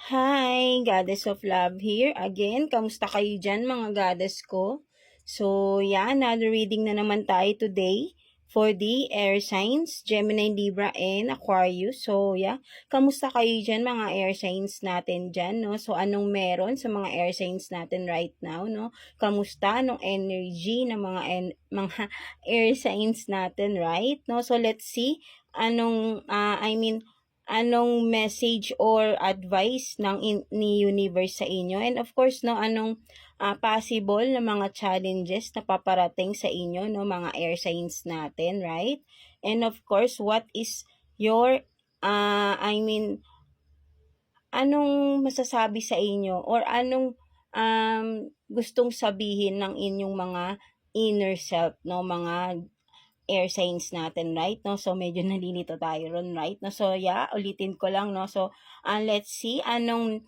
Hi, Goddess of Love here. Again, kamusta kayo dyan mga goddess ko? So, another reading na naman tayo today for the air signs, Gemini, Libra, and Aquarius. So, kamusta kayo dyan mga air signs natin dyan, no? So, anong meron sa mga air signs natin right now, no? Kamusta anong energy ng mga air signs natin, right? No? So, let's see anong message or advice ni universe sa inyo, and of course no, anong possible na mga challenges na paparating sa inyo, no, mga air signs natin, right? And of course, what is your anong masasabi sa inyo or anong gustong sabihin ng inyong mga inner self, no, mga air signs natin, right? No? So, medyo nalilito tayo ron, right? No? So, ulitin ko lang, no? So, let's see anong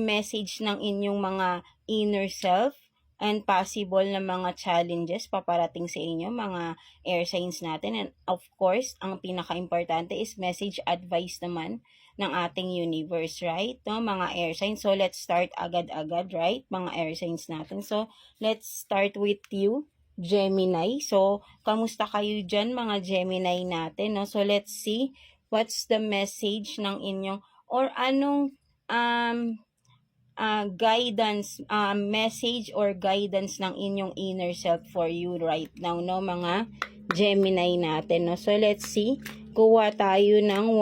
message ng inyong mga inner self and possible na mga challenges paparating sa inyo, mga air signs natin. And of course, ang pinaka-importante is message advice naman ng ating universe, right? No, mga air signs. So, let's start agad-agad, right? Mga air signs natin. So, let's start with you, Gemini. So, kamusta kayo dyan mga Gemini natin, no? So, let's see what's the message ng inyong or anong guidance, message or guidance ng inyong inner self for you right now, no, mga Gemini natin, no? So, let's see. Kuha tayo ng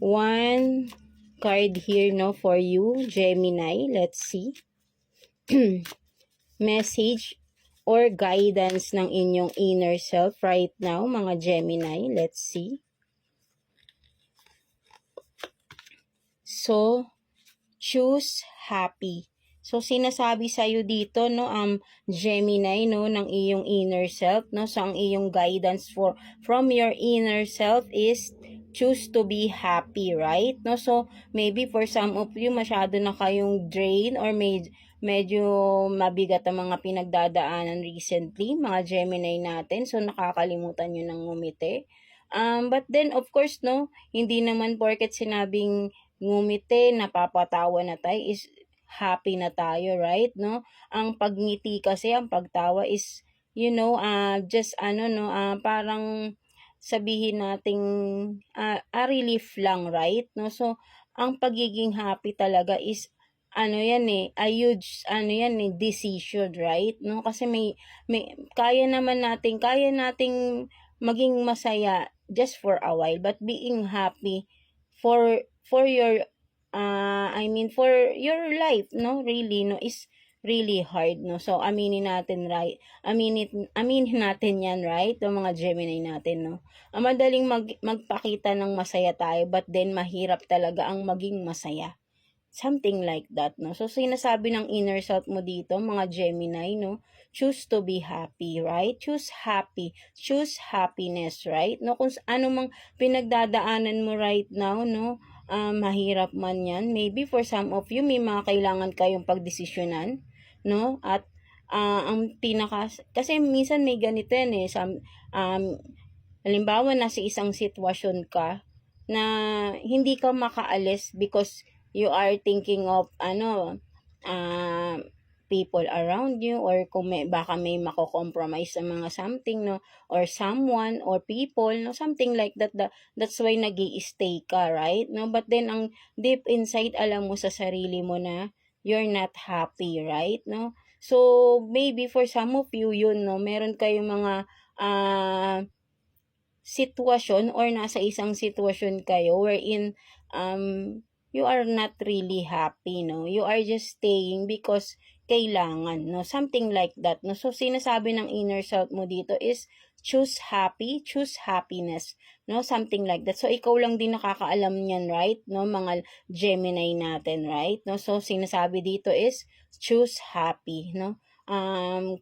one card here, no, for you, Gemini. Let's see. Message or guidance ng inyong inner self right now, mga Gemini. Let's see. So, choose happy. So, sinasabi sa'yo dito, no, Gemini, no, ng iyong inner self, no, so, ang iyong guidance from your inner self is choose to be happy, right? No, so, maybe for some of you, masyado na kayong drain or medyo mabigat ang mga pinagdadaanan recently, mga Gemini natin. So, nakakalimutan nyo ng ngumiti. But then, of course, no, hindi naman porket sinabing ngumiti, napapatawa na tayo, is happy na tayo, right? No? Ang pagngiti kasi, ang pagtawa is, just parang sabihin nating a relief lang, right? No? So, ang pagiging happy talaga is a huge decision, right? No, kasi may kaya nating maging masaya just for a while, but being happy for your for your life, no, really, no, is really hard, no. So, aminin natin, right? Aminin natin yan, right? Yung mga Gemini natin, no. Madaling magpakita ng masaya tayo, but then mahirap talaga ang maging masaya. Something like that, no? So, sinasabi ng inner self mo dito, mga Gemini, no? Choose to be happy, right? Choose happy. Choose happiness, right? No? Kung ano mang pinagdadaanan mo right now, no? Mahirap man yan. Maybe for some of you, may mga kailangan kayong pagdesisyonan, no? At, kasi minsan may ganito yan eh. Halimbawa, nasa isang sitwasyon ka na hindi ka makaalis because you are thinking of people around you, or kung baka may mako-compromise sa mga something, no, or someone or people, no, something like that. That's why nag-i-stay ka, right? No, but then ang deep inside, alam mo sa sarili mo na you're not happy, right? No, so maybe for some of you, yun, no, meron kayong mga sitwasyon or nasa isang sitwasyon kayo wherein you are not really happy, no? You are just staying because kailangan, no? Something like that, no? So, sinasabi ng inner self mo dito is choose happy, choose happiness, no? Something like that. So, ikaw lang din nakakaalam niyan, right? No? Mga Gemini natin, right? No? So, sinasabi dito is choose happy, no?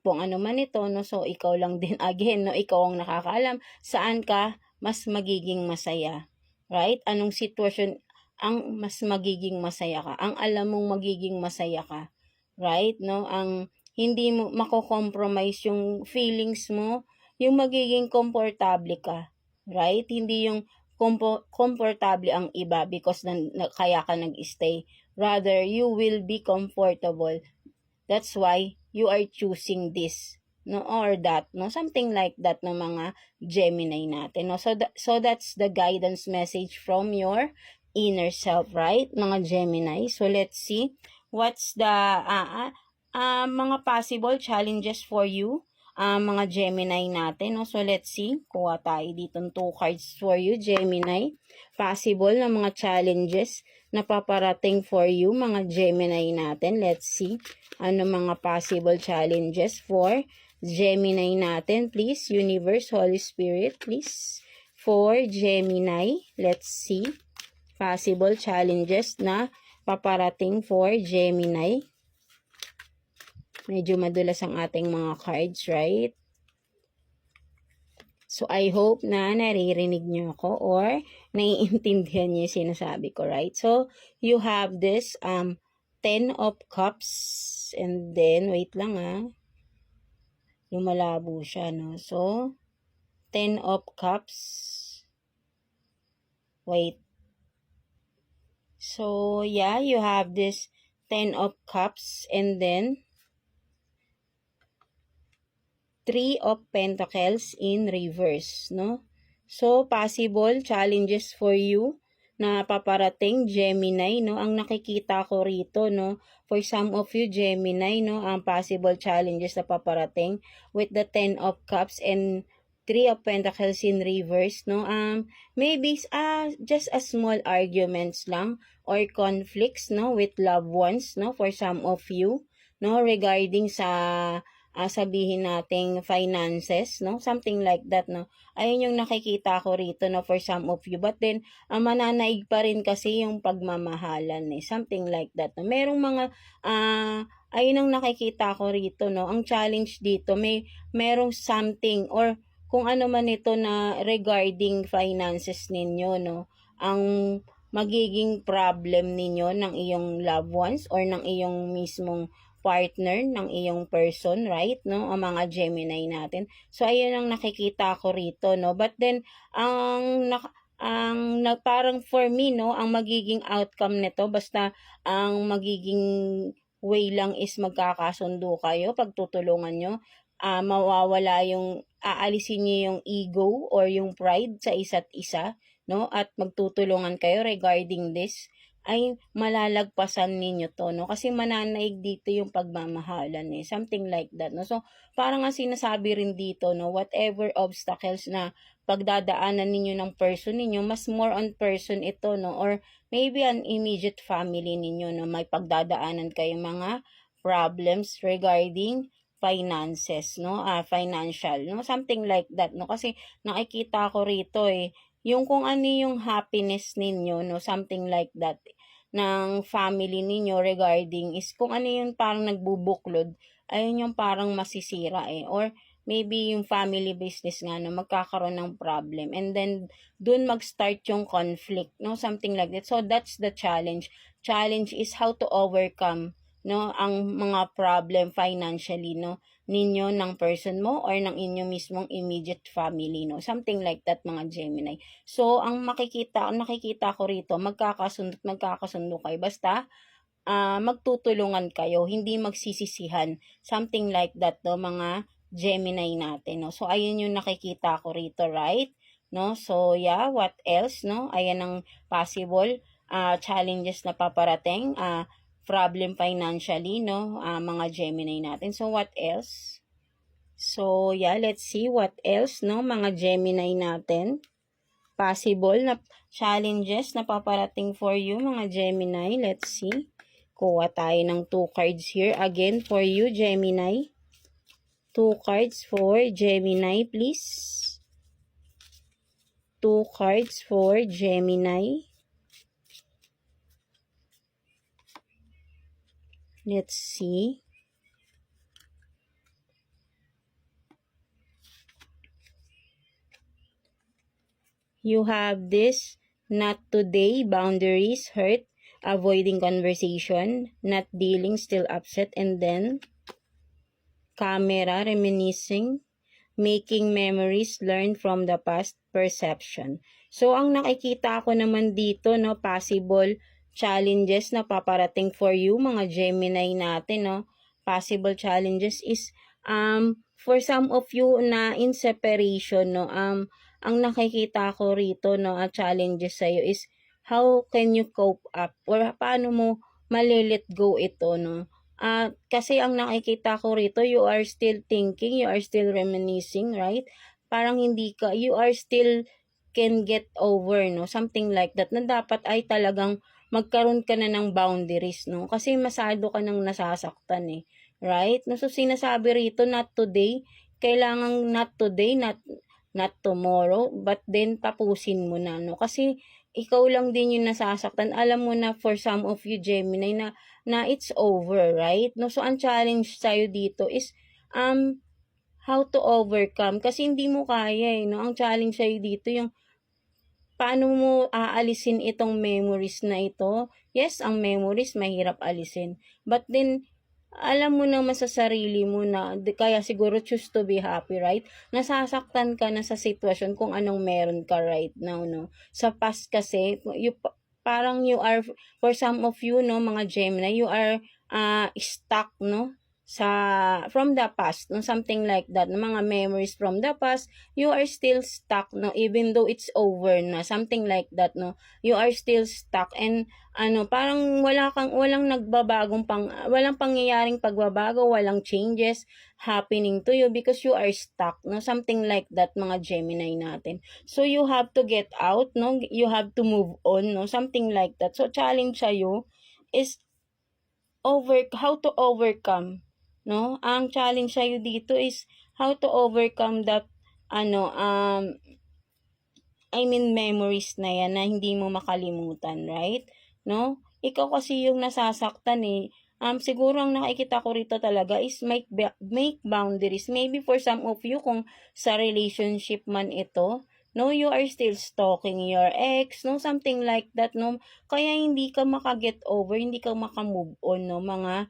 Kung ano man ito, no, so ikaw lang din again, no, ikaw ang nakakaalam saan ka mas magiging masaya, right? Anong sitwasyon ang mas magiging masaya ka, ang alam mong magiging masaya ka, right? No, ang hindi mo mako-compromise yung feelings mo, yung magiging komportable ka, right? Hindi yung komportable ang iba because kaya ka nag-stay. Rather, you will be comfortable. That's why you are choosing this, no, or that, no, something like that, no, mga Gemini natin, no. So that's the guidance message from your inner self, right, mga Gemini. So let's see what's the mga possible challenges for you, mga Gemini natin, no. So let's see, kuha tayo dito 2 cards for you, Gemini. Possible na mga challenges na paparating for you, mga Gemini natin. Let's see ano mga possible challenges for Gemini natin. Please, Universe, Holy Spirit, please. For Gemini, let's see possible challenges na paparating for Gemini. Medyo madulas ang ating mga cards, right? So, I hope na naririnig nyo ako or naiintindihan nyo yung sinasabi ko, right? So, you have this 10 of Cups and then, wait lang lumalabo siya, no? So, 10 of Cups. Wait. So, yeah, you have this 10 of Cups and then 3 of Pentacles in reverse, no? So, possible challenges for you na paparating, Gemini, no? Ang nakikita ko rito, no? For some of you, Gemini, no? Ang possible challenges na paparating with the 10 of Cups and 3 of Pentacles in reverse, no? Maybe just a small arguments lang or conflicts, no? With loved ones, no? For some of you, no? Regarding sa sabihin nating finances, no? Something like that, no? Ayun yung nakikita ko rito, no? For some of you. But then, mananaig pa rin kasi yung pagmamahalan, Something like that, no? Merong mga, ayun ang nakikita ko rito, no? Ang challenge dito, merong something or kung ano man ito na regarding finances ninyo, no? Ang magiging problem ninyo ng iyong loved ones or ng iyong mismong partner ng iyong person, right? No? Ang mga Gemini natin. So, ayun ang nakikita ko rito, no? But then, parang for me, no, ang magiging outcome nito, basta ang magiging way lang is magkakasundo kayo, pagtutulungan nyo, mawawala yung, aalisin nyo yung ego or yung pride sa isa't isa, no? At magtutulungan kayo regarding this, ay malalagpasan ninyo to, no? Kasi mananaig dito yung pagmamahalan, Something like that, no? So, parang nga sinasabi rin dito, no? Whatever obstacles na pagdadaanan ninyo ng person ninyo, mas more on person ito, no? Or maybe an immediate family ninyo, no? May pagdadaanan kayong mga problems regarding finances, no? Financial, no? Something like that, no? Kasi nakikita ko rito, yung kung ano yung happiness ninyo, no, something like that, ng family ninyo regarding is kung ano yung parang nagbubuklod, ayun yung parang masisira, or maybe yung family business nga, no, magkakaroon ng problem, and then dun mag-start yung conflict, no, something like that. So that's the challenge. Challenge is how to overcome, no, ang mga problem financially, no, ninyo, ng person mo, or ng inyong mismong immediate family, no? Something like that, mga Gemini. So, ang nakikita ko rito, magkakasundo kayo. Basta, magtutulungan kayo, hindi magsisisihan. Something like that, no, mga Gemini natin, no? So, ayun yung nakikita ko rito, right? No? So, yeah, what else, no? Ayan ang possible challenges na paparating, problem financially, no? Mga Gemini natin. So, what else? So, yeah, let's see what else, no? Mga Gemini natin. Possible na challenges na paparating for you, mga Gemini. Let's see. Kuha tayo ng 2 cards here. Again, for you, Gemini. 2 cards for Gemini, please. 2 cards for Gemini. Let's see. You have this, not today, boundaries, hurt, avoiding conversation, not dealing, still upset, and then camera, reminiscing, making memories, learn from the past, perception. So, ang nakikita ko naman dito, no, possible challenges na paparating for you, mga Gemini natin, no. Possible challenges is, for some of you na in separation, no, ang nakikita ko rito, no, challenges sa'yo is, how can you cope up? Or paano mo malilet go ito, no? Kasi ang nakikita ko rito, you are still thinking, you are still reminiscing, right? Parang you are still can get over, no? Something like that, na dapat ay talagang magkaroon ka na ng boundaries, no? Kasi masyado ka nang nasasaktan eh. Right? No, so sinasabi rito, not today, kailangan not today, not tomorrow, but then tapusin mo na, no? Kasi ikaw lang din yung nasasaktan. Alam mo na for some of you Gemini na it's over, right? No, so ang challenge sa'yo dito is how to overcome, kasi hindi mo kaya eh, no? Ang challenge sa'yo dito yung paano mo aalisin itong memories na ito. Yes, ang memories mahirap alisin. But then, alam mo naman sa sarili mo na, kaya siguro choose to be happy, right? Nasasaktan ka na sa sitwasyon kung anong meron ka right now, no? Sa past kasi, parang you are, for some of you, no, mga Gemini, you are stuck, no? From the past, no, something like that, no, mga memories from the past, you are still stuck, no, even though it's over na, something like that, no, you are still stuck, and parang walang walang pangyayaring pagbabago, walang changes happening to you because you are stuck, no, something like that, mga Gemini natin. So you have to get out, no, you have to move on, no, something like that. So challenge sa'yo is how to overcome, no? Ang challenge sa'yo dito is how to overcome that, memories na yan na hindi mo makalimutan, right? No? Ikaw kasi yung nasasaktan eh. Siguro ang nakikita ko rito talaga is make boundaries. Maybe for some of you, kung sa relationship man ito, no, you are still stalking your ex, no, something like that, no. Kaya hindi ka makaget over, hindi ka makamove on, no, mga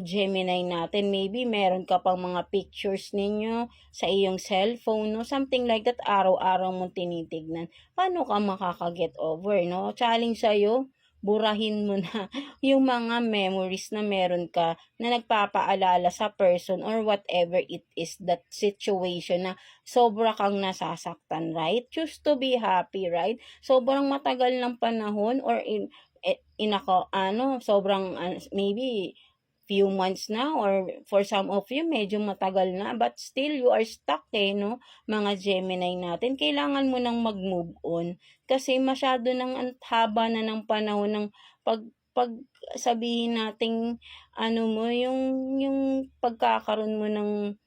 Gemini natin. Maybe meron ka pang mga pictures ninyo sa iyong cellphone, no, something like that, araw-araw mong tinitignan. Paano ka makakaget over, no? Challenge sa'yo, burahin mo na yung mga memories na meron ka na nagpapaalala sa person or whatever it is, that situation na sobra kang nasasaktan, right? Choose to be happy, right? Sobrang matagal ng panahon or sobrang maybe few months na, or for some of you medyo matagal na, but still you are stuck eh, no, mga Gemini natin. Kailangan mo nang mag-move on kasi masyado nang haba na ng panahon ng pag sabihin nating yung pagkakaroon mo ng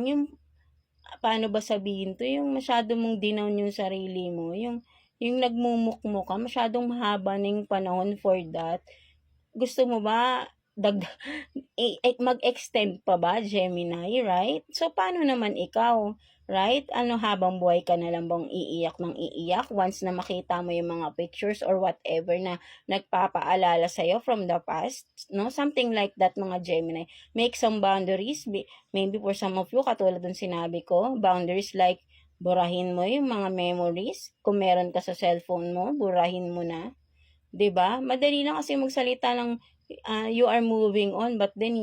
yung paano ba sabihin to, yung masyado mong dinown yung sarili mo, yung nagmumukmo ka, masyadong mahaba na yung panahon for that. Gusto mo ba mag-extend pa ba, Gemini, right? So, paano naman ikaw, right? Habang buhay ka na lang bang iiyak ng iiyak once na makita mo yung mga pictures or whatever na nagpapaalala sa'yo from the past, no? Something like that, mga Gemini. Make some boundaries. Maybe for some of you, katulad ng sinabi ko, boundaries like, burahin mo yung mga memories. Kung meron ka sa cellphone mo, burahin mo na. 'Di ba? Madali lang kasi magsalita ng you are moving on, but then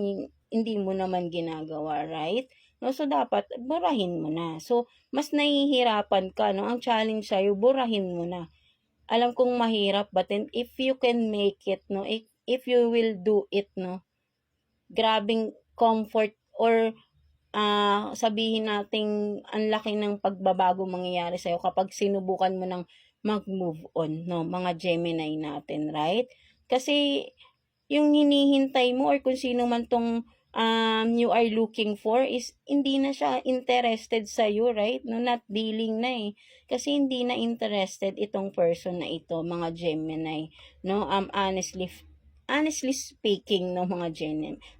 hindi mo naman ginagawa, right? No, so dapat burahin mo na. So mas nahihirapan ka, no? Ang challenge sa'yo, burahin mo na. Alam kong mahirap, but then if you can make it, no? If you will do it, no? Grabing comfort, or sabihin nating ang laki ng pagbabago mangyayari sa'yo kapag sinubukan mo ng mag-move on, no, mga Gemini natin, right? Kasi yung hinihintay mo or kung sino man tong you are looking for is hindi na siya interested sa you, right? No, not dealing na eh. Kasi hindi na interested itong person na ito, mga Gemini, no? Honestly speaking, no, mga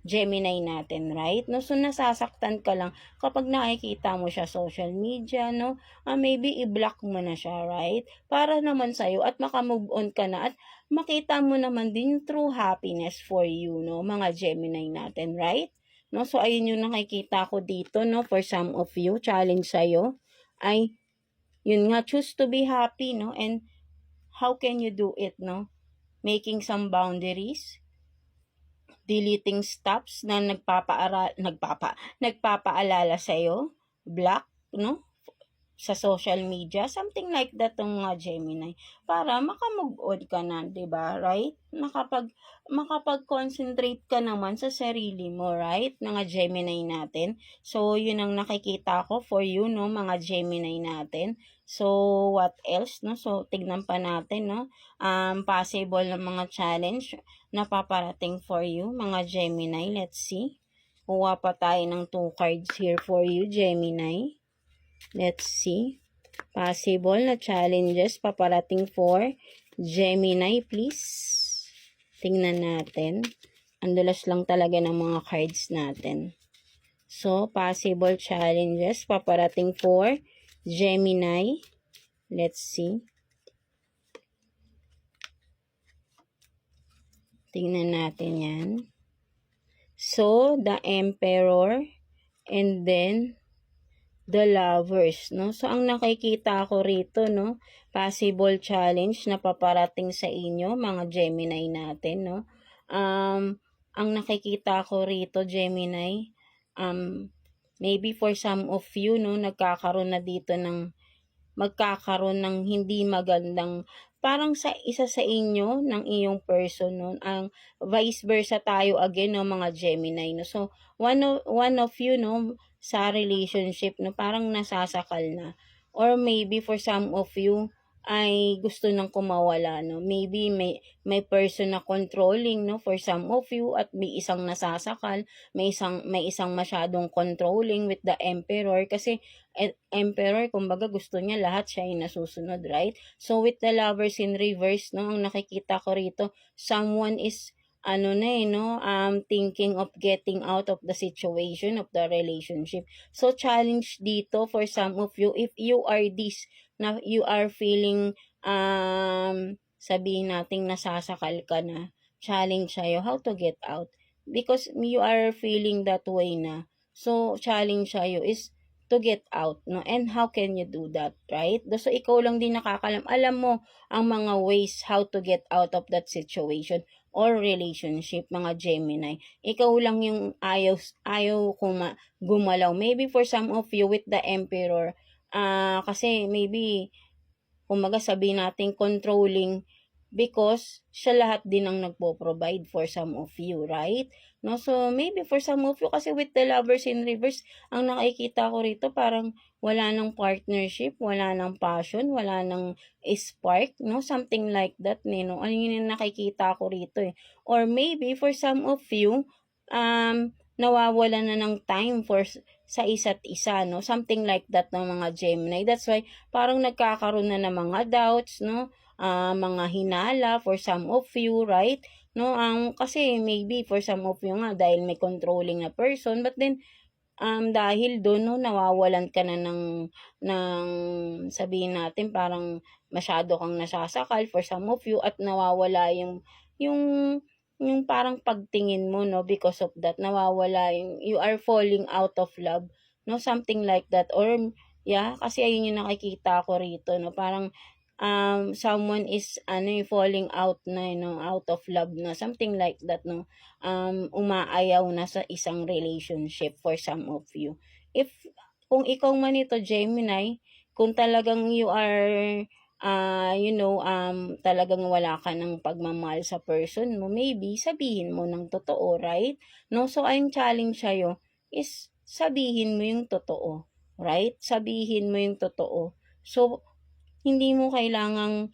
Gemini natin, right? No, so nasasaktan ka lang kapag nakikita mo siya social media, no? Maybe i-block mo na siya, right? Para naman sa'yo at makamove on ka na at makita mo naman din yung true happiness for you, no, mga Gemini natin, right? No, so ayun yung nakikita ko dito, no, for some of you, challenge sa'yo ay yun nga, choose to be happy, no? And how can you do it, no? Making some boundaries, deleting stops na nagpapaalala sa'yo, block, no? Sa social media, something like that ng mga Gemini, para makamove on ka na, 'di ba? Right? Makapag-concentrate ka naman sa sarili mo, right? Mga Gemini natin. So, yun ang nakikita ko for you, no, mga Gemini natin. So, what else, no? So, tignan pa natin, no? Possible na mga challenge na paparating for you, mga Gemini. Let's see. Kuha pa tayo ng 2 cards here for you, Gemini. Let's see. Possible na challenges paparating for Gemini, please. Tingnan natin. Ang dulas lang talaga ng mga cards natin. So, possible challenges paparating for Gemini. Let's see. Tingnan natin yan. So, the Emperor and then the Lovers, no? So, ang nakikita ko rito, no, possible challenge na paparating sa inyo, mga Gemini natin, no? Ang nakikita ko rito, Gemini, maybe for some of you, no, magkakaroon ng hindi magandang, parang sa isa sa inyo, ng iyong person, no? Ang vice versa tayo again, no, mga Gemini, no? So, one of you, no, sa relationship, no, parang nasasakal na. Or maybe for some of you, ay gusto nang kumawala, no? Maybe may person na controlling, no, for some of you, at may isang nasasakal, may isang masyadong controlling with the Emperor, kasi Emperor, kumbaga gusto niya lahat siya yung nasusunod, right? So, with the Lovers in reverse, no, ang nakikita ko rito, someone is thinking of getting out of the situation of the relationship. So, challenge dito for some of you, if you are this, na you are feeling, sabihin nating nasasakal ka na, challenge sa'yo how to get out. Because you are feeling that way na. So, challenge sa'yo is to get out, no? And how can you do that, right? So, ikaw lang din nakakalam. Alam mo ang mga ways how to get out of that situation or relationship, mga Gemini. Ikaw lang yung ayaw gumalaw. Maybe for some of you with the Emperor, kasi maybe, kumaga sabihin natin controlling, because siya lahat din ang nagpo-provide for some of you, right? No, so maybe for some of you, kasi with the Lovers in reverse, ang nakikita ko rito parang wala nang partnership, wala nang passion, wala nang spark, no? Something like that, no? Ano yun yung nakikita ko rito eh. Or maybe for some of you, nawawala na ng time sa isa't isa, no? Something like that ng mga Gemini. That's why parang nagkakaroon na ng mga doubts, no? Mga hinala for some of you, right? No, kasi maybe for some of you nga dahil may controlling na person, but then dahil doon, no, nawawalan ka na ng sabihin natin parang masyado kang nasasakal for some of you, at nawawala yung parang pagtingin mo, no, because of that nawawala you are falling out of love, no, something like that. Or yeah, kasi ayun yung nakikita ko rito, no, parang someone is falling out na, out of love na, something like that, no. Umaayaw na sa isang relationship for some of you. Kung ikaw man ito, Gemini, kung talagang you are talagang wala ka ng pagmamahal sa person mo, maybe sabihin mo ng totoo, right? No, so ang challenge sa'yo is sabihin mo yung totoo, right? Sabihin mo yung totoo. So, hindi mo kailangang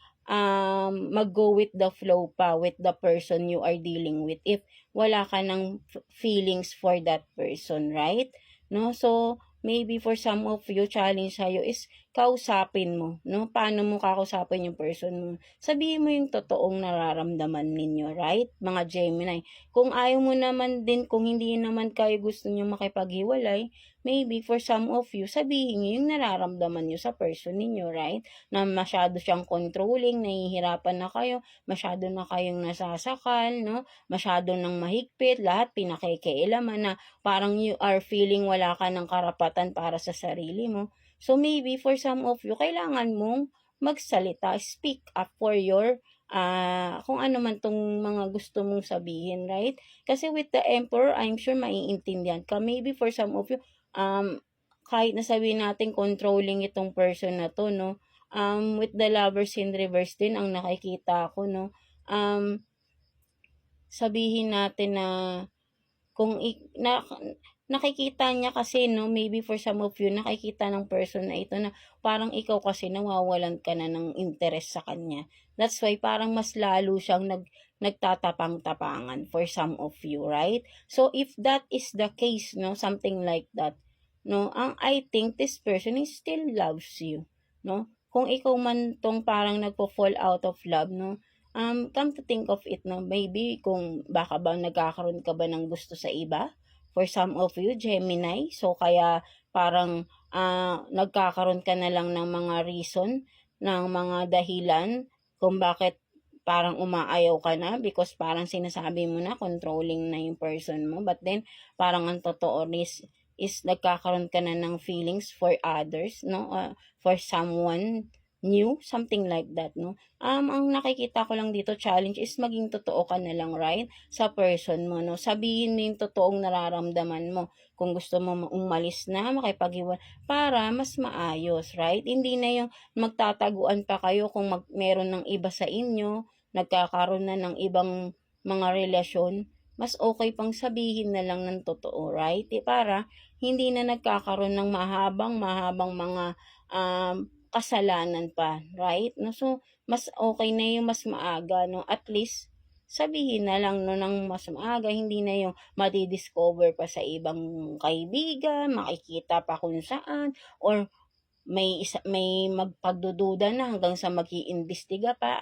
mag-go with the flow pa with the person you are dealing with if wala ka ng feelings for that person, right? No, so maybe for some of you, challenge sa'yo is kausapin mo, no? Paano mo kakausapin yung person mo? Sabihin mo yung totoong nararamdaman ninyo, right? Mga Gemini. Kung ayaw mo naman din, kung hindi naman kayo gusto nyo makipaghiwalay, maybe for some of you, sabihin nyo yung nararamdaman nyo sa person ninyo, right? Na masyado siyang controlling, nahihirapan na kayo, masyado na kayong nasasakal, no? Masyado nang mahigpit, lahat pinakikialaman na parang you are feeling wala ka ng karapatan para sa sarili mo. So maybe for some of you, kailangan mong magsalita, speak up for your kung ano man tong mga gusto mong sabihin, right? Kasi with the Emperor, I'm sure maiintindihan ka. Maybe for some of you, kahit na sabihin natin controlling itong person na to, no? With the Lovers in reverse din, ang nakikita ko, no? Sabihin natin na kung nakikita niya kasi, no, maybe for some of you, nakikita ng person na ito na parang ikaw kasi nawawalan ka na ng interest sa kanya. That's why parang mas lalo siyang nagtatapang-tapangan for some of you, right? So if that is the case, no, something like that, no, I think this person is still loves you, no? Kung ikaw man tong parang nagpo-fall out of love, no, come to think of it, no, maybe kung baka ba nagkakaroon ka ba ng gusto sa iba, for some of you, Gemini. So, kaya parang nagkakaroon ka na lang ng mga reason, ng mga dahilan kung bakit parang umaayaw ka na because parang sinasabi mo na controlling na yung person mo. But then, parang ang totoo is nagkakaroon ka na ng feelings for others, no? For someone new, something like that, no? Ang nakikita ko lang dito, challenge is maging totoo ka na lang, right? Sa person mo, no? Sabihin mo yung totoong nararamdaman mo. Kung gusto mo umalis na, makipag-iwan, para mas maayos, right? Hindi na yung magtataguan pa kayo kung meron ng iba sa inyo, nagkakaroon na ng ibang mga relasyon, mas okay pang sabihin na lang ng totoo, right? Para hindi na nagkakaroon ng mahabang mga kasalanan pa, right? No, so mas okay na yung mas maaga, no? At least sabihin na lang, no, ng mas maaga, hindi na yung madi-discover pa sa ibang kaibigan, makikita pa kung saan, or may magpagdududa na hanggang sa mag-iimbestiga pa.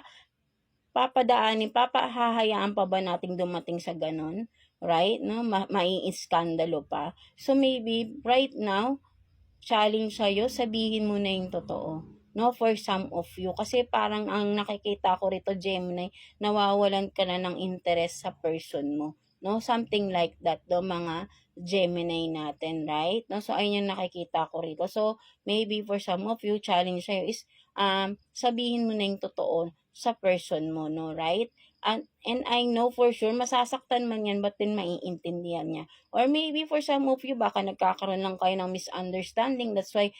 Hahayaan pa ba nating dumating sa ganon? Right? No? Mai-iskandalo pa. So maybe right now, challenge sa'yo, sabihin mo na yung totoo. No, for some of you. Kasi parang ang nakikita ko rito, Gemini, nawawalan ka na ng interest sa person mo. No, something like that, do mga Gemini natin, right? No, so ayun yung nakikita ko rito. So, maybe for some of you, challenge sa'yo is, sabihin mo na yung totoo sa person mo, no, right? And I know for sure, masasaktan man yan, but then maiintindihan niya. Or maybe for some of you, baka nagkakaroon lang kayo ng misunderstanding. That's why,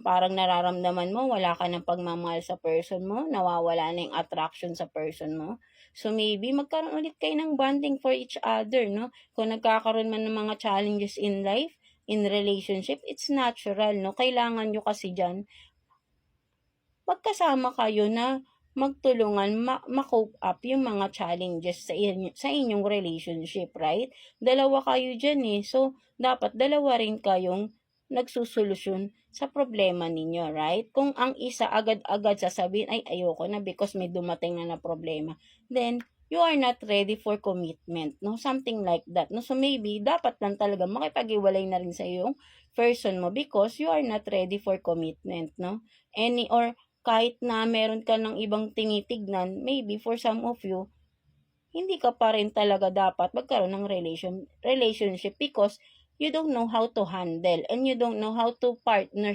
parang nararamdaman mo, wala ka ng pagmamahal sa person mo, nawawala na yung attraction sa person mo. So maybe, magkaroon ulit kayo ng bonding for each other, no? Kung nagkakaroon man ng mga challenges in life, in relationship, it's natural, no? Kailangan nyo kasi dyan, magkasama kayo na magtulungan ma-cope up yung mga challenges sa inyong relationship, right? Dalawa kayo dyan eh. So, dapat dalawa rin kayong nagsusolusyon sa problema ninyo, right? Kung ang isa agad-agad sasabihin, ay ayoko na because may dumating na problema, then you are not ready for commitment, no? Something like that, no? So maybe, dapat lang talaga makipag-iwalay na rin sa iyong person mo because you are not ready for commitment, no? Or kahit na meron ka ng ibang tinitignan, maybe for some of you, hindi ka pa rin talaga dapat magkaroon ng relationship because you don't know how to handle and you don't know how to partner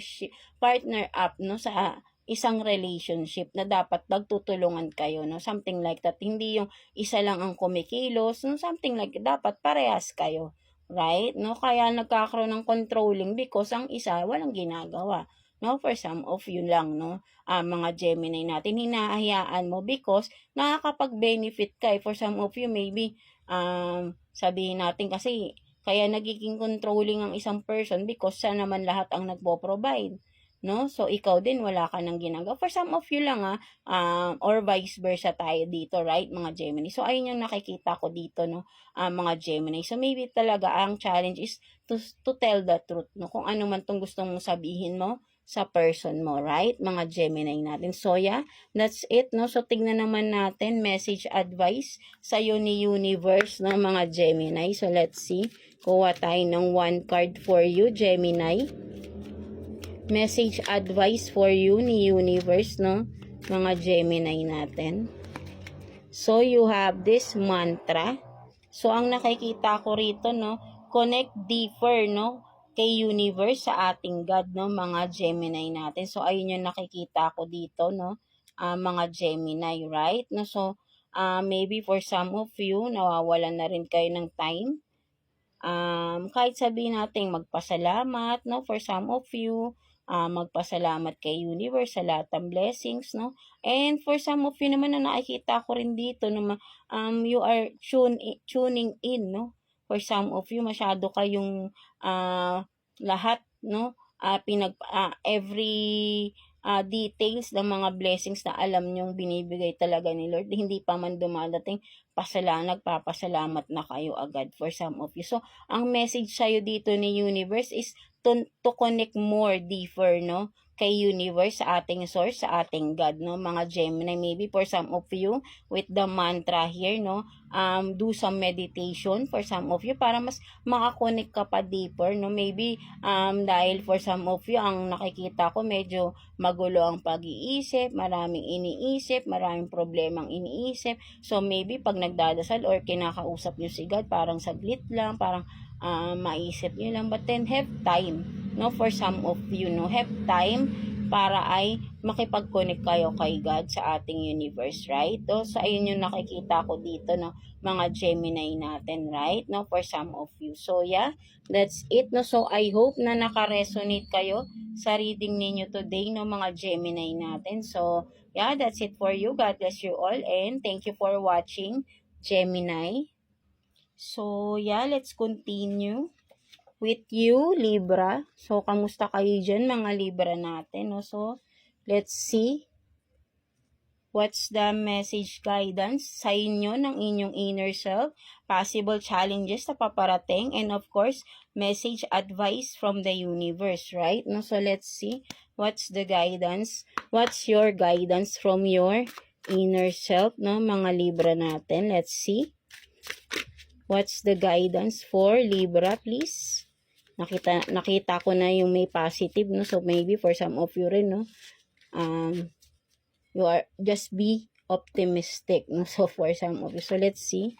up, no, sa isang relationship na dapat magtutulungan kayo, no, something like that. Hindi yung isa lang ang kumikilos, no, something like that. Dapat parehas kayo, right? No, kaya nagkakaroon ng controlling because ang isa walang ginagawa. No, for some of you lang, no, mga Gemini natin, hinahayaan mo because nakakapag-benefit ka. For some of you, maybe, sabihin natin kasi, kaya nagiging controlling ang isang person because siya naman lahat ang nagpo-provide, no? So, ikaw din, wala ka nang ginagawa. For some of you lang, or vice versa tayo dito, right, mga Gemini? So, ayun yung nakikita ko dito, no, mga Gemini. So, maybe talaga, ang challenge is to tell the truth, no? Kung ano man tong gusto mong sabihin mo sa person mo, right? Mga Gemini natin. So, yeah, that's it, no? So, tignan naman natin, message advice sa'yo ni Universe, no, mga Gemini. So, let's see. Kuha tayo ng one card for you, Gemini. Message advice for you ni Universe, no? Mga Gemini natin. So, you have this mantra. So, ang nakikita ko rito, no? Connect deeper, no? kay universe sa ating God, no, mga Gemini natin. So ayun yung nakikita ko dito, no, mga Gemini, right? No, so maybe for some of you nawawalan na rin kayo ng time, kahit sabihin natin magpasalamat, no, for some of you, magpasalamat kay universe sa lahat ng blessings, no, and for some of you naman na nakikita ko rin dito na you are tuning in, no, for some of you masyado kayong lahat, no, every details ng mga blessings na alam nyong binibigay talaga ni Lord, hindi pa man dumadating, nagpapasalamat na kayo agad for some of you. So, ang message sa'yo dito ni universe is to connect more deeper, no, kay universe, sa ating source, sa ating God, no, mga Gemini. Maybe for some of you with the mantra here, no, do some meditation for some of you para mas makakonect ka pa deeper, no. Maybe dahil for some of you ang nakikita ko medyo magulo ang pag-iisip, maraming iniisip, maraming problemang iniisip. So maybe pag nagdadasal or kinakausap nyo si God, parang saglit lang, parang maisip nyo lang, but then have time, no, for some of you, no, have time para ay makipag-connect kayo kay God sa ating universe, right? So ayun yung nakikita ko dito, no, mga Gemini natin, right? No, for some of you. So yeah, that's it, no. So I hope na naka-resonate kayo sa reading ninyo today, no, mga Gemini natin. So yeah, that's it for you. God bless you all and thank you for watching, Gemini. So yeah, let's continue with you, Libra. So, kamusta kayo dyan, mga Libra natin, no? So, let's see what's the message guidance sa inyo ng inyong inner self, possible challenges na paparating, and of course, message advice from the universe, right? No? So, let's see what's the guidance, what's your guidance from your inner self, no, mga Libra natin. Let's see what's the guidance for Libra, please. Nakita ko na yung may positive, no, so maybe for some of you rin, no, you are just be optimistic, no, so for some of you. So let's see.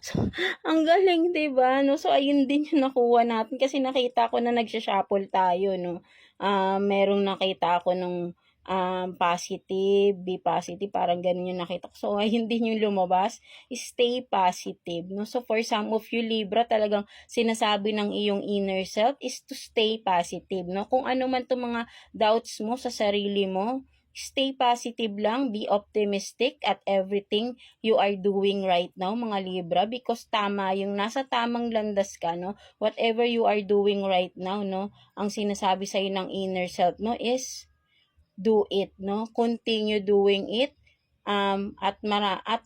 So ang galing, 'di ba, no? So ayun din yung nakuha natin kasi nakita ko na nagsha-shuffle tayo, no. Merong nakita ako ng positive, be positive, parang ganun yung nakita ko. So, ayun din yung lumabas, stay positive, no? So, for some of you, Libra, talagang sinasabi ng iyong inner self is to stay positive, no? Kung ano man itong mga doubts mo sa sarili mo, stay positive lang, be optimistic at everything you are doing right now, mga Libra, because tama, yung nasa tamang landas ka, no? Whatever you are doing right now, no? Ang sinasabi sa'yo ng inner self, no, is do it, no? Continue doing it, at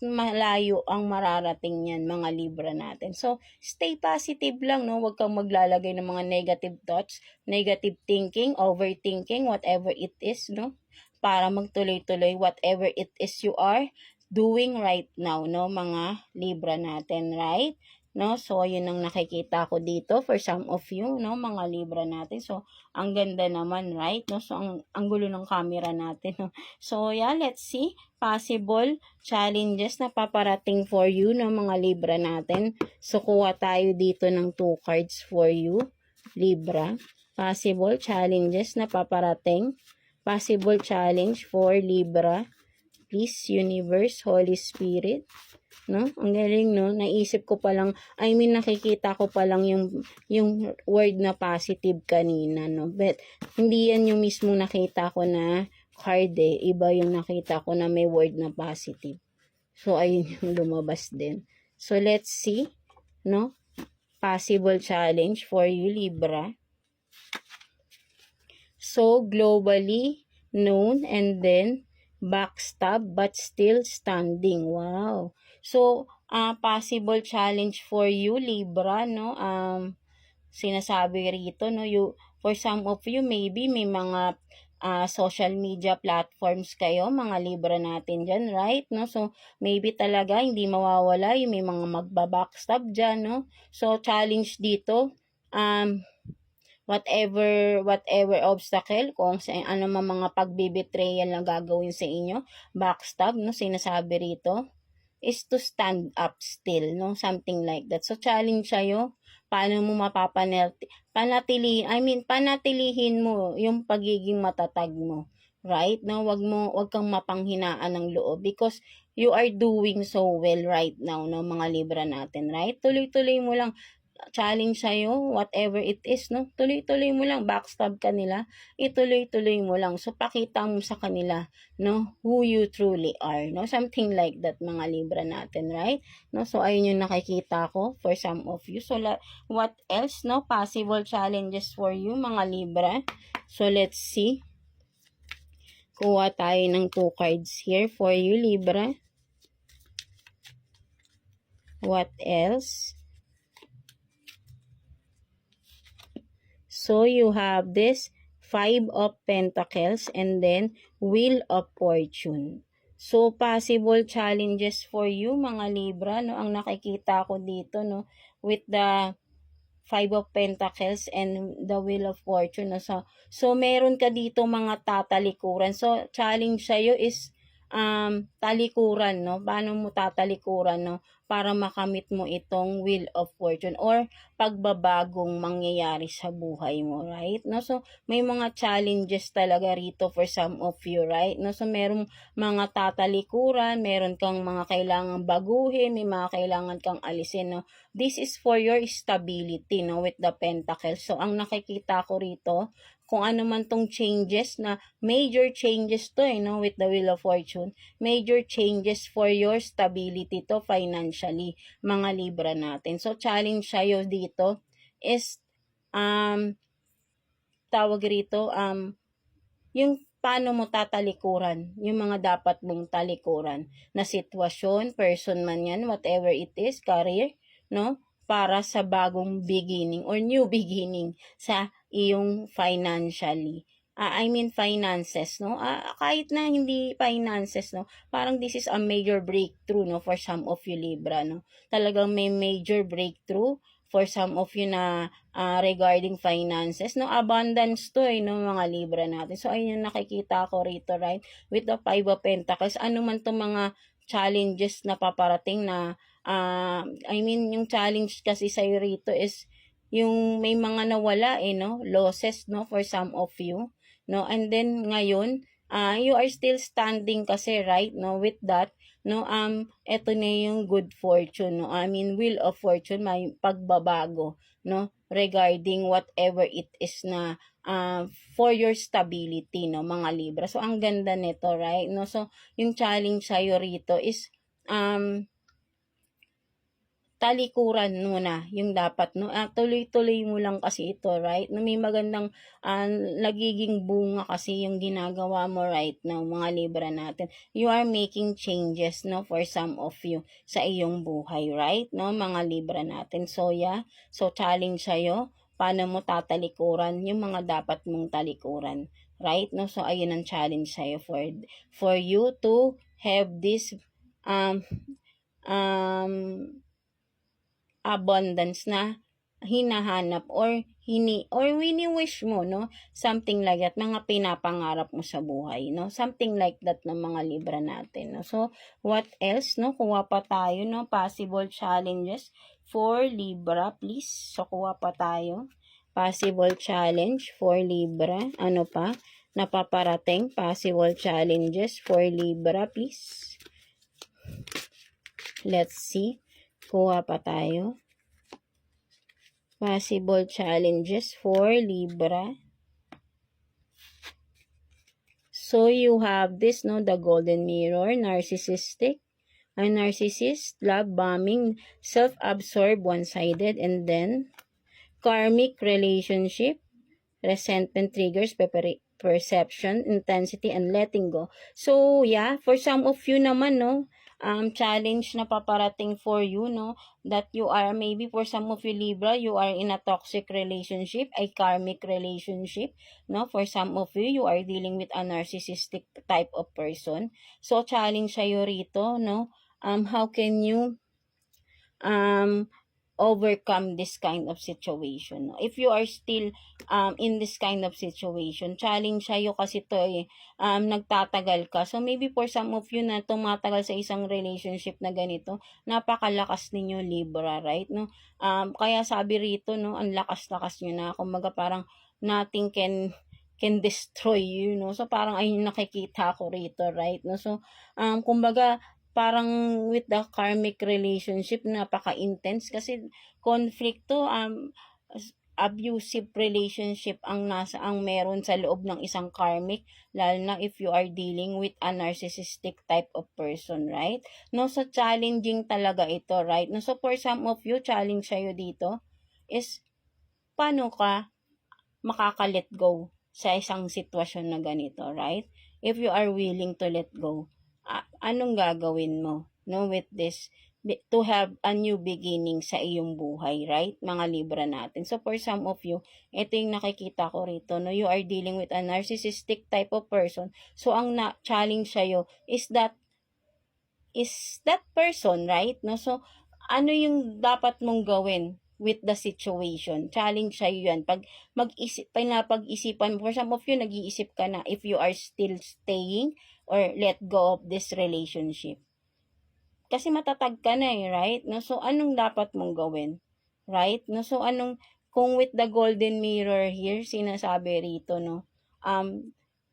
malayo ang mararating niyan, mga Libra natin. So, stay positive lang, no? Huwag kang maglalagay ng mga negative thoughts, negative thinking, overthinking, whatever it is, no? Para magtuloy-tuloy whatever it is you are doing right now, no, mga Libra natin, right? No, so yun ang nakikita ko dito for some of you, no, mga Libra natin. So ang ganda naman, right? No, so ang gulo ng camera natin, no. So yeah, let's see possible challenges na paparating for you, no, mga Libra natin. So kuha tayo dito ng 2 cards for you, Libra. Possible challenges na paparating, possible challenge for Libra. Please, universe, Holy Spirit, no? Ang galing, no? Naisip ko pa lang, nakikita ko pa lang yung word na positive kanina, no? But hindi yan yung mismong nakita ko na card, eh. Iba yung nakita ko na may word na positive. So ayun yung lumabas din. So let's see, no? Possible challenge for you, Libra. So globally known and then backstab but still standing. Wow. So, possible challenge for you, Libra, no? Sinasabi rito, no, for some of you, maybe may mga social media platforms kayo, mga Libra natin dyan, right? No? So, maybe talaga hindi mawawala yung may mga magbabackstab dyan, no? So, challenge dito, whatever obstacle, kung sa ano mga pagbibetrayal na gagawin sa inyo, backstab, no, sinasabi rito, is to stand up still, no, something like that. So, challenge sa'yo paano mo panatilihin mo yung pagiging matatag mo, right? No, wag kang mapanghinaan ng loob because you are doing so well right now, no, mga Libra natin, right? Tuloy-tuloy mo lang, challenge sa'yo, whatever it is, no? Tuloy-tuloy mo lang, backstab ka nila, ituloy-tuloy mo lang. So, pakita mo sa kanila, no? Who you truly are, no? Something like that, mga Libra natin, right? No? So, ayun yung nakikita ko for some of you. So, what else, no? Possible challenges for you, mga Libra. So, let's see. Kuha tayo ng 2 cards here for you, Libra. What else? So, you have this 5 of Pentacles and then Wheel of Fortune. So, possible challenges for you, mga Libra, no? Ang nakikita ko dito, no? With the 5 of Pentacles and the Wheel of Fortune. No? So, meron ka dito mga tatalikuran. So, challenge sa'yo is talikuran, no? Paano mo tatalikuran, no? Para makamit mo itong Wheel of Fortune or pagbabagong mangyayari sa buhay mo, right? No? So, may mga challenges talaga rito for some of you, right? No? So, merong mga tatalikuran, meron kang mga kailangang baguhin, may mga kailangan kang alisin, no? This is for your stability, no, with the Pentacles. So, ang nakikita ko rito, kung ano man tong changes na major changes to, no, with the Wheel of Fortune, major changes for your stability to financially, mga Libra natin. So, challenge sa'yo dito is, tawag rito, yung paano mo tatalikuran, yung mga dapat mong talikuran na sitwasyon, person man yan, whatever it is, career, no? Para sa bagong beginning or new beginning sa iyong financially. Finances, no? Kahit na hindi finances, no? Parang this is a major breakthrough, no? For some of you, Libra, no? Talagang may major breakthrough for some of you na regarding finances, no? Abundance to, no, mga Libra natin. So, ayun yung nakikita ko rito, right? With the 5 of Pentacles, ano man to mga challenges na paparating na, yung challenge kasi sa'yo rito is, yung may mga nawala, no? Losses, no? For some of you, no? And then, ngayon, you are still standing kasi, right? No? With that, no, eto na yung good fortune, no? Wheel of Fortune, may pagbabago, no? Regarding whatever it is na for your stability, no, mga Libra. So, ang ganda nito, right? No? So, yung challenge sa'yo rito is, talikuran muna yung dapat, no? Tuloy-tuloy mo lang kasi ito, right? No, may magandang nagiging bunga kasi yung ginagawa mo right now, mga Libra natin. You are making changes, no, for some of you sa iyong buhay, right? No, mga Libra natin. So, yeah. So, challenge sa'yo, paano mo tatalikuran yung mga dapat mong talikuran, right? No, so, ayun ang challenge sa'yo for you to have this abundance na hinahanap or wini-wish mo, no? Something like that, mga pinapangarap mo sa buhay, no? Something like that ng mga Libra natin, no? So, what else, no? Kuha pa tayo, no? Possible challenges for Libra, please. So, kuha pa tayo. Possible challenge for Libra. Ano pa? Napaparating. Possible challenges for Libra, please. Let's see. Kuha pa tayo. Possible challenges for Libra. So, you have this, no, the golden mirror, narcissistic, a narcissist, love bombing, self-absorbed, one-sided, and then karmic relationship, resentment triggers, perception, intensity, and letting go. So, yeah, for some of you naman, no, challenge na paparating for you, no, that you are, maybe for some of you Libra, you are in a toxic relationship, a karmic relationship, no, for some of you, you are dealing with a narcissistic type of person. So, challenge sa'yo rito, no, how can you, overcome this kind of situation. If you are still in this kind of situation, challenge sa'yo kasi to nagtatagal ka. So maybe for some of you na tumatagal sa isang relationship na ganito, napakalakas ninyo Libra, right? No? Kaya sabi rito, no, ang lakas-lakas nyo na. Kumbaga parang nothing can destroy you, no? So parang ayun nakikita ko rito, right? No? So kumbaga parang with the karmic relationship napaka-intense kasi conflict to, abusive relationship ang meron sa loob ng isang karmic, lalo na if you are dealing with a narcissistic type of person, right? No, so challenging talaga ito, right? No, so for some of you, challenge sa'yo dito is paano ka makaka-let go sa isang sitwasyon na ganito, right? If you are willing to let go, anong gagawin mo, no, with this, to have a new beginning sa iyong buhay, right? Mga Libra natin. So, for some of you, ito yung nakikita ko rito, no, you are dealing with a narcissistic type of person. So, ang challenge sa'yo is that person, right? No, so, ano yung dapat mong gawin with the situation? Challenge sa'yo yan. Pag pinapag-isipan mo, for some of you, nag-iisip ka na if you are still staying or let go of this relationship. Kasi matatag ka na right? No? So, anong dapat mong gawin? Right? No? So, kung with the golden mirror here, sinasabi rito, no?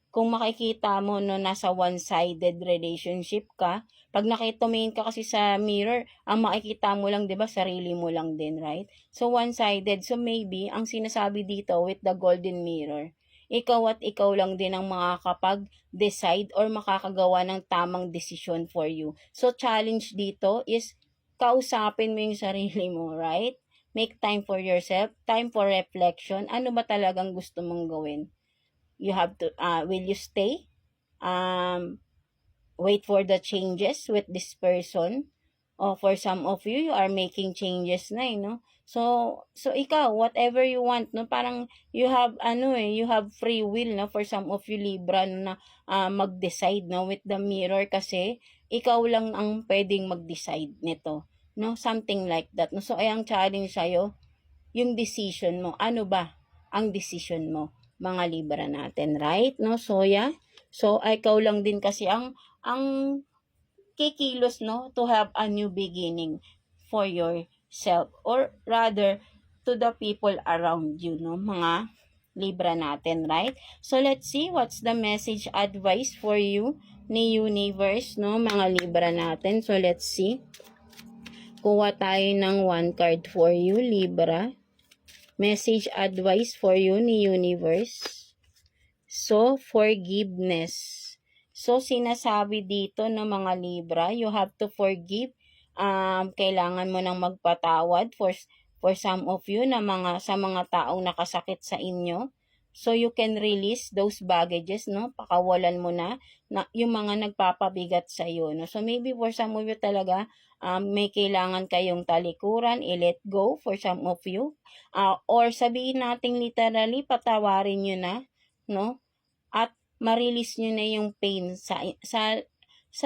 Kung makikita mo, no, nasa one-sided relationship ka, pag nakitumingin ka kasi sa mirror, ang makikita mo lang, 'di ba, sarili mo lang din, right? So one-sided. So maybe ang sinasabi dito with the golden mirror, ikaw at ikaw lang din ang makakapag-decide or makakagawa ng tamang desisyon for you. So challenge dito is kausapin mo yung sarili mo, right? Make time for yourself, time for reflection. Ano ba talagang gusto mong gawin? You have to, will you stay? Wait for the changes with this person? O for some of you, you are making changes na, no? So ikaw, whatever you want, no? Parang you have, you have free will, no? For some of you, Libra, na mag-decide, no? With the mirror kasi, ikaw lang ang pwedeng mag-decide nito, no? Something like that, no? So, ay ang challenge sa'yo, yung decision mo. Ano ba ang decision mo, mga Libra natin, right? No? So, yeah. So, ikaw lang din kasi ang kikilos, no, to have a new beginning for yourself, or rather to the people around you, no, mga Libra natin, right? So let's see what's the message advice for you ni universe, no, mga Libra natin. So let's see, kuha tayo ng one card for you, Libra. Message advice for you ni universe. So forgiveness. So, sinasabi dito ng mga Libra, you have to forgive. Kailangan mo nang magpatawad for some of you na sa mga taong nakasakit sa inyo. So, you can release those baggages, no? Pakawalan mo na yung mga nagpapabigat sa iyo, no? So, maybe for some of you talaga, may kailangan kayong talikuran, i-let go for some of you. Or sabihin natin literally, patawarin nyo na, no? At ma-release nyo na yung pain sa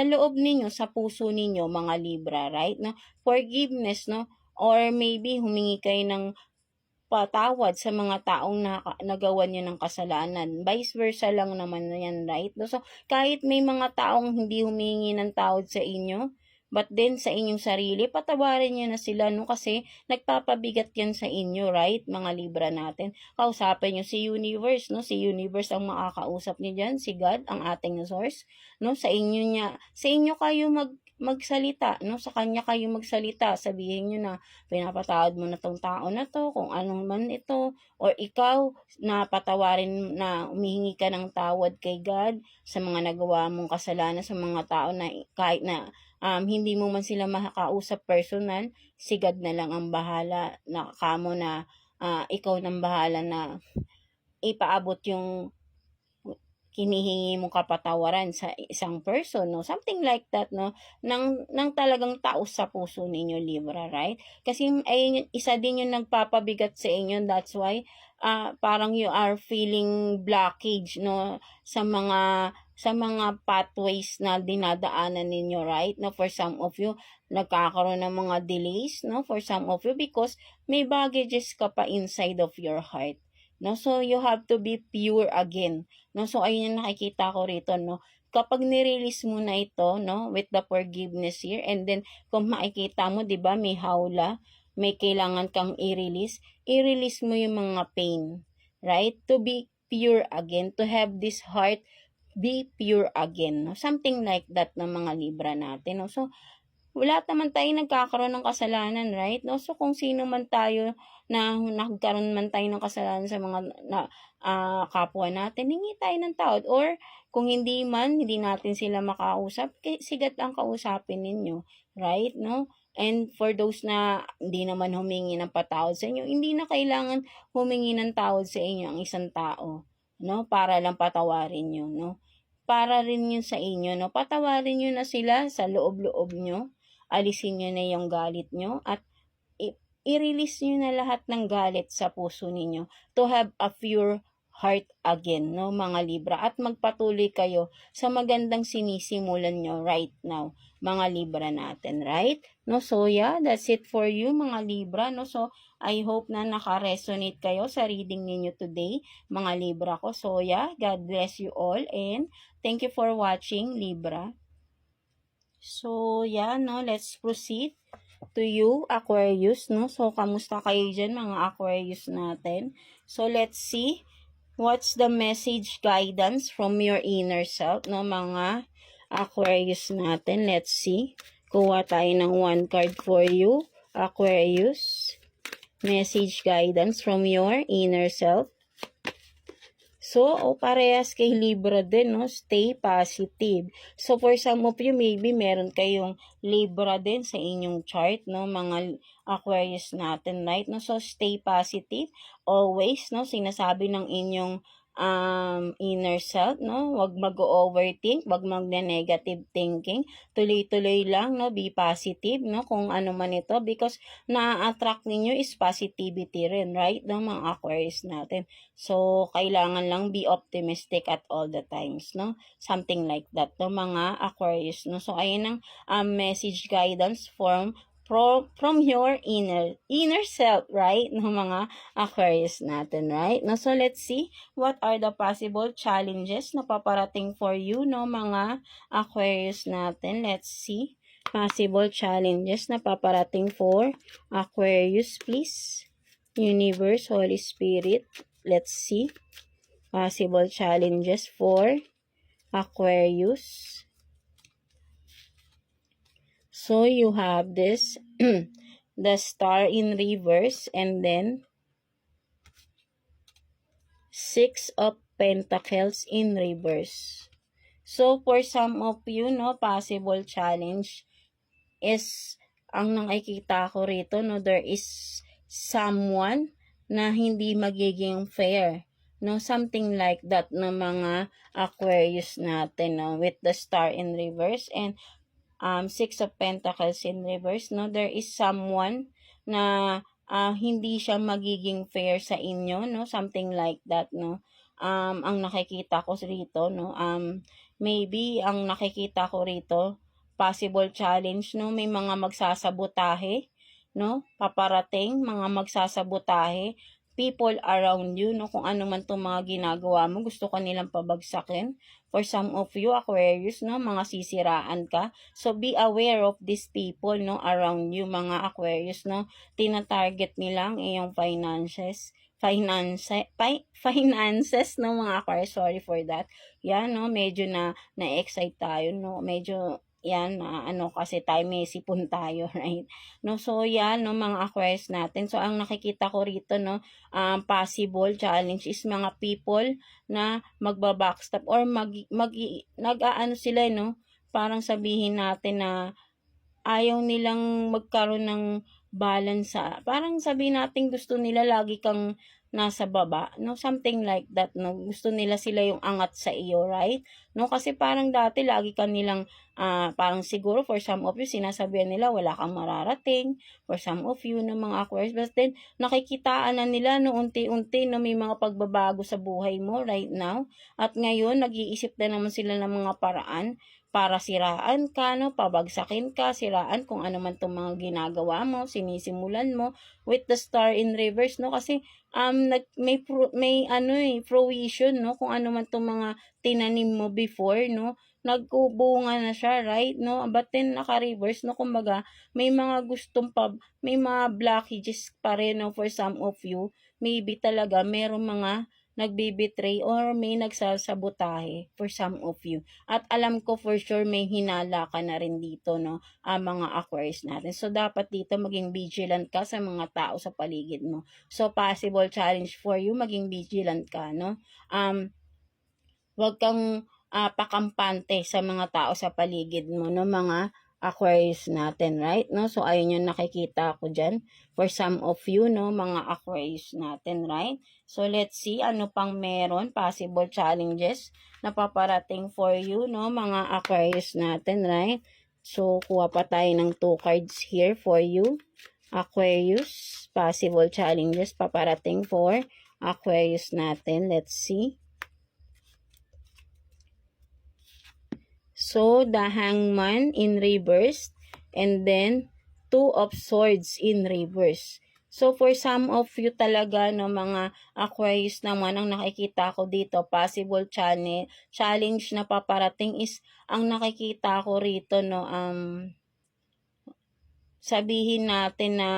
loob ninyo, sa puso ninyo, mga Libra, right? No? Forgiveness, no? Or maybe humingi kayo ng patawad sa mga taong nagawa nyo ng kasalanan. Vice versa lang naman yan, right? So, kahit may mga taong hindi humingi ng tawad sa inyo, but then sa inyong sarili, patawarin nyo na sila, no? Kasi nagpapabigat yan sa inyo, right? Mga Libra natin. Kausapin nyo si universe, no? Si universe ang makakausap nyo dyan, si God, ang ating source, no? Sa inyo kayo magsalita, no? Sa kanya kayo magsalita. Sabihin nyo na, pinapatawad mo na tong tao na to, kung anong man ito, or ikaw, na patawarin, na umihingi ka ng tawad kay God sa mga nagawa mong kasalanan, sa mga tao na kahit na hindi mo man sila makakausap personal, si God na lang ang bahala, na kamo na ikaw nang bahala na ipaabot yung hinihingi mong kapatawaran sa isang person, no? Something like that, no? Nang talagang taos sa puso ninyo, Libra, right? Kasi ay isa din yung nagpapabigat sa inyo, that's why parang you are feeling blockage, no? Sa mga pathways na dinadaanan ninyo, right? No, for some of you, nagkakaroon ng mga delays, no, for some of you because may baggages ka pa inside of your heart. No, so you have to be pure again. No, so ayun yung nakikita ko rito, no. Kapag nirelease mo na ito, no, with the forgiveness here, and then kung makikita mo, 'di ba, may hawla, may kailangan kang i-release mo yung mga pain, right? To be pure again, to have this heart be pure again, no? Something like that ng mga Libra natin, no? So wala naman tayo nagkakaroon ng kasalanan, right? No? So, kung sino man tayo na nagkaroon man tayo ng kasalanan sa mga kapwa natin, hingi tayo ng tawad. Or, kung hindi man, hindi natin sila makausap, sigat ang kausapin ninyo, right? No? And for those na hindi naman humingi ng patawad sa inyo, hindi na kailangan humingi ng tawad sa inyo ang isang tao, no? Para lang patawarin nyo, no? Para rin yun sa inyo, no? Patawarin nyo na sila sa loob-loob nyo. Alisin nyo na yung galit nyo at i-release nyo na lahat ng galit sa puso ninyo to have a pure heart again, no, mga Libra. At magpatuloy kayo sa magandang sinisimulan nyo right now, mga Libra natin, right? No, so yeah, that's it for you, mga Libra, no. So, I hope na naka-resonate kayo sa reading ninyo today, mga Libra ko. So, yeah, God bless you all and thank you for watching, Libra. So, yeah, no, let's proceed to you, Aquarius, no? So, kamusta kayo dyan, mga Aquarius natin? So, let's see what's the message guidance from your inner self, no, mga Aquarius natin. Let's see. Kuha tayo ng one card for you, Aquarius. Message guidance from your inner self. So, parehas kay Libra din, no? Stay positive. So, for some of you, maybe meron kayong Libra din sa inyong chart, no? Mga Aquarius natin, right? No? So, stay positive. Always, no? Sinasabi ng inyong inner self, no? Wag mag-overthink, wag mag-negative thinking. Tuloy-tuloy lang, no? Be positive, no? Kung ano man ito, because na-attract ninyo is positivity rin, right? No, mga Aquarius natin. So, kailangan lang be optimistic at all the times, no? Something like that, no, mga Aquarius, no? So, ayun ang message guidance from your inner self, right? No, mga Aquarius natin, right? No, so let's see what are the possible challenges na paparating for you, no, mga Aquarius natin. Let's see possible challenges na paparating for Aquarius, please. Universe, Holy Spirit, let's see possible challenges for Aquarius. So, you have this, the Star in reverse, and then 6 of Pentacles in reverse. So, for some of you, no, possible challenge is, ang nakikita ko rito, no, there is someone na hindi magiging fair. No, something like that ng mga Aquarius natin, no, with the Star in reverse and 6 of Pentacles in reverse, no, there is someone na hindi siya magiging fair sa inyo, no, something like that, no. Ang nakikita ko rito, no, maybe ang nakikita ko rito, possible challenge, no, may mga magsasabotahe, no, paparating, mga magsasabotahe, people around you, no, kung ano man itong mga ginagawa mo, gusto ka nilang pabagsakin. For some of you, Aquarius, no, mga sisiraan ka. So, be aware of these people, no, around you, mga Aquarius, no. Tina-target nilang iyong finances, no, mga Aquarius, sorry for that. Yan, no, medyo na-excite tayo, no, medyo yan, kasi tayo, may sipon tayo, right? No, so yan, no, mga Aquarius natin. So, ang nakikita ko rito, no, possible challenge is mga people na magbabackstop or nag-aano sila, no, parang sabihin natin na ayaw nilang magkaroon ng balance parang sabihin natin gusto nila lagi kang nasa baba, no, something like that, no, gusto nila sila yung angat sa iyo, right? No, kasi parang dati lagi ka nilang parang siguro for some of you sinasabihan nila wala kang mararating, for some of you na mga Aquarius, but then nakikitaan na nila no unti-unti na may mga pagbabago sa buhay mo right now, at ngayon nag-iisip na naman sila ng mga paraan para siraan ka, no, pabagsakin ka, siraan kung ano man tong mga ginagawa mo, sinisimulan mo with the star in reverse, no, kasi may fruition, no, kung ano man tong mga tinanim mo before, no, nagbubunga na siya, right, no, but then naka-reverse, no, kumbaga may mga blockages pa rin, no, for some of you, maybe talaga merong mga nagbibitray or may nagsasabotahe for some of you. At alam ko for sure may hinala ka na rin dito, no, mga Aquarius natin. So, dapat dito maging vigilant ka sa mga tao sa paligid mo. So, possible challenge for you, maging vigilant ka, no. Huwag kang pakampante sa mga tao sa paligid mo, no, mga Aquarius natin, right? No? So, ayun yung nakikita ko dyan for some of you, no, mga Aquarius natin, right? So, let's see ano pang meron, possible challenges na paparating for you, no, mga Aquarius natin, right? So, kuha pa tayo ng 2 cards here for you, Aquarius. Possible challenges paparating for Aquarius natin. Let's see. So, the Hangman in reverse, and then 2 of Swords in reverse. So, for some of you talaga, no, mga Aquarius naman, ang nakikita ko dito, possible challenge na paparating is, ang nakikita ko rito, no, sabihin natin na,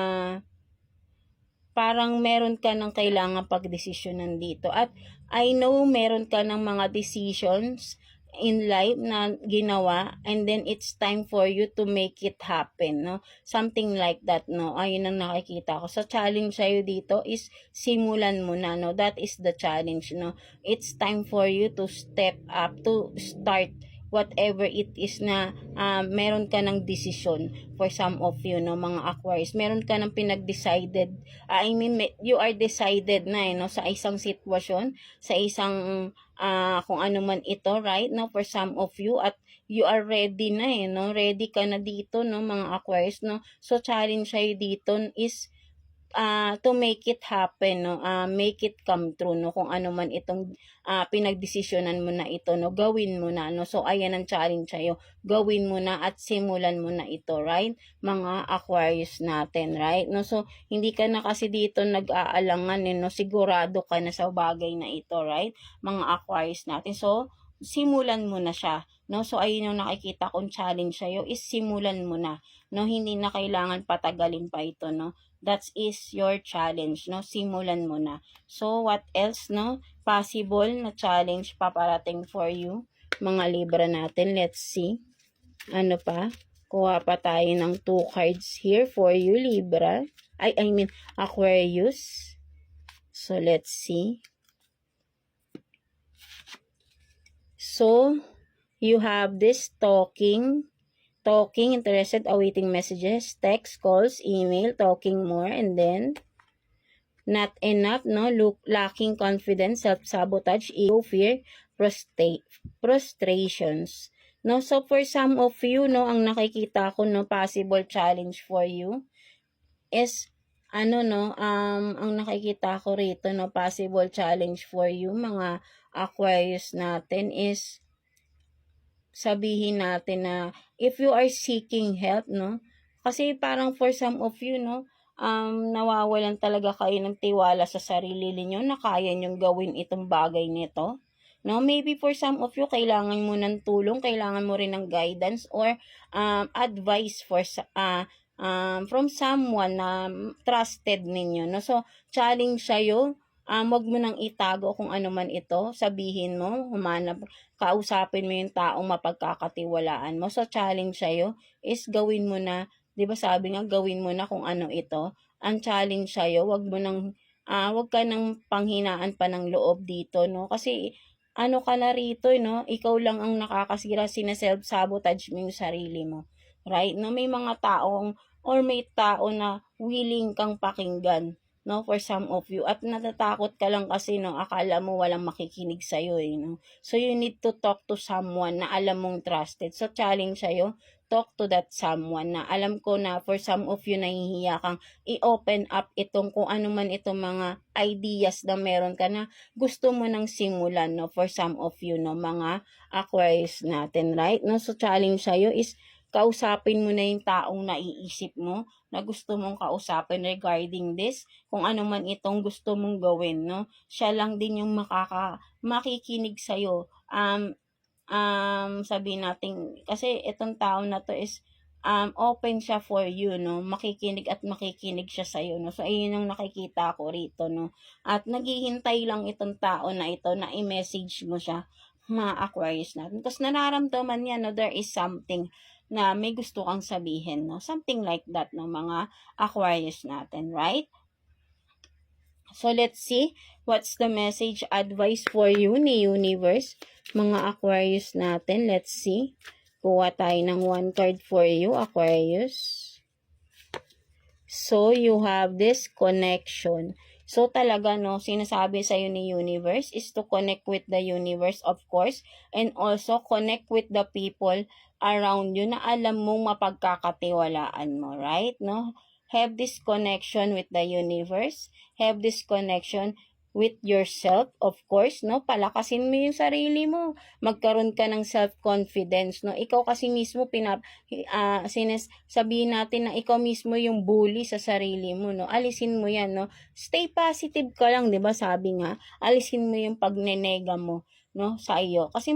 parang meron ka ng kailangan pagdesisyonan dito. At I know meron ka ng mga decisions in life na ginawa, and then it's time for you to make it happen, no? Something like that, no? Ayun ang nakikita ko. So, challenge sa'yo dito is simulan mo na, no? That is the challenge, no? It's time for you to step up, to start whatever it is na meron ka ng decision for some of you, no, mga Aquarius. Meron ka ng pinag-decided, you are decided na, no, sa isang sitwasyon, sa isang kung ano man ito, right, no, for some of you, at you are ready na, no, ready ka na dito, no, mga Aquarius, no. So, challenge sa'yo dito is to make it happen, no, make it come true, no, kung ano man itong pinagdesisyonan mo na ito, no, gawin mo na, no. So, ayan ang challenge sa'yo, gawin mo na at simulan mo na ito, right, mga Aquarius natin, right, no. So, hindi ka na kasi dito nag-aalangan, no, sigurado ka na sa bagay na ito, right, mga Aquarius natin. So, simulan mo na siya, no. So, ayun yung nakikita kong challenge sa'yo is simulan mo na, no, hindi na kailangan patagalin pa ito, no. That is your challenge, no? Simulan mo na. So, what else, no? Possible na challenge paparating for you, mga Libra natin. Let's see. Ano pa? Kuha pa tayo ng 2 cards here for you, Libra. I mean, Aquarius. So, let's see. So, you have this talking, interested, awaiting messages, text, calls, email, talking more, and then not enough, no, lacking confidence, self-sabotage, ego, fear, frustrations, no. So, for some of you, no, ang nakikita ko, no, possible challenge for you is, no, ang nakikita ko rito, no, possible challenge for you, mga Aquarius natin is, sabihin natin na if you are seeking help, no, kasi parang for some of you, no, nawawalan talaga kayo ng tiwala sa sarili niyo na kaya niyong gawin itong bagay nito, no. Maybe for some of you kailangan mo ng tulong, kailangan mo rin ng guidance or advice from someone na trusted ninyo, no. So, challenge sa'yo, wag mo nang itago kung ano man ito, sabihin mo, kausapin mo yung taong mapagkakatiwalaan mo. So, challenge sa'yo is gawin mo na, 'di ba sabi nga, gawin mo na kung ano ito. Ang challenge sa'yo, wag ka nang panghinaan pa ng loob dito, no? Kasi, ano ka na rito, no? Ikaw lang ang nakakasira, sina-self-sabotage mo yung sarili mo. Right? No? May mga taong, or may tao na willing kang pakinggan, no, for some of you. At natatakot ka lang kasi, no, akala mo walang makikinig sa'yo, no. So, you need to talk to someone na alam mong trusted. So, challenge sa'yo, talk to that someone na alam ko na for some of you nahihiya kang i-open up itong kung ano man itong mga ideas na meron ka na gusto mo nang simulan, no, for some of you, no, mga Aquarius natin, right? No, so challenge sa'yo is kausapin mo na yung taong naiisip mo na gusto mong kausapin regarding this, kung ano man itong gusto mong gawin, no? Siya lang din yung makikinig sa'yo. Sabihin natin, kasi itong tao na to is open siya for you, no? Makikinig at makikinig siya sa'yo, no? So, ayun yung nakikita ko rito, no? At naghihintay lang itong tao na ito na i-message mo siya, mga Aquarius natin. Tapos nararamdaman niya, no, there is something na may gusto kang sabihin, no? Something like that, no, mga Aquarius natin, right? So, let's see what's the message advice for you ni Universe, mga Aquarius natin. Let's see. Kuha tayo ng one card for you, Aquarius. So, you have this connection. So, talaga, no, sinasabi sa'yo ni Universe is to connect with the universe, of course, and also connect with the people around you na alam mong mapagkakatiwalaan mo, right? No? Have this connection with the universe. Have this connection with yourself, of course, no? Palakasin mo yung sarili mo. Magkaroon ka ng self-confidence, no? Ikaw kasi mismo sabihin natin na ikaw mismo yung bully sa sarili mo, no? Alisin mo yan, no? Stay positive ka lang, 'di ba? Sabi nga, alisin mo yung pagnenega mo, no, sa iyo. Kasi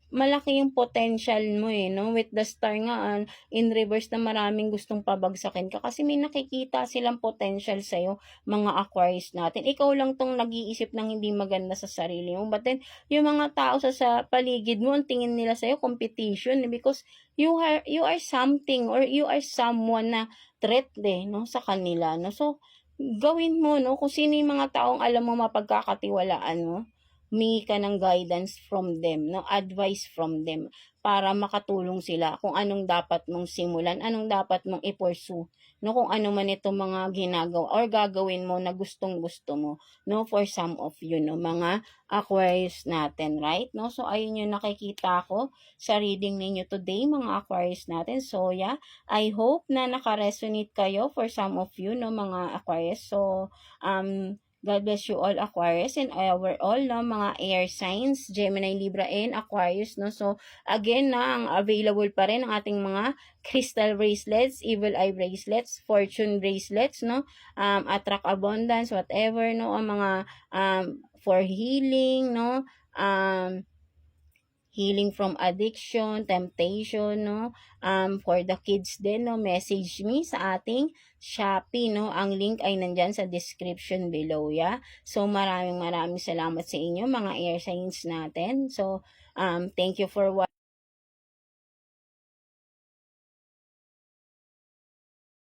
malaki yung potential mo, no? With the star nga in reverse na maraming gustong pabagsakin ka kasi may nakikita silang potential sa'yo, mga Aquarius natin. Ikaw lang tong nag-iisip ng hindi maganda sa sarili mo. But then, yung mga tao sa paligid mo, ang tingin nila sa'yo, competition, because you are something or you are someone na threat, no, sa kanila, no? So, gawin mo, no, kung sino yung mga taong alam mo mapagkakatiwalaan mo, humingi ka ng guidance from them, no, advice from them, para makatulong sila kung anong dapat mong simulan, anong dapat mong i-pursue, no, kung ano man itong mga ginagawa or gagawin mo na gustong-gusto mo, no, for some of you, no, mga Aquarius natin, right? No, so ayun yung nakikita ko sa reading ninyo today, mga Aquarius natin. So yeah, I hope na naka-resonate kayo for some of you, no, mga Aquarius. So God bless you all, Aquarius, and our all, no, mga air signs, Gemini, Libra, and Aquarius, no. So, again, ang available pa rin ang ating mga crystal bracelets, evil eye bracelets, fortune bracelets, no, attract abundance, whatever, no, ang mga for healing, no, healing from addiction, temptation, no? For the kids din, no? Message me sa ating Shopee, no? Ang link ay nandyan sa description below, yeah? So, maraming salamat sa inyo, mga air signs natin. So, thank you for watching.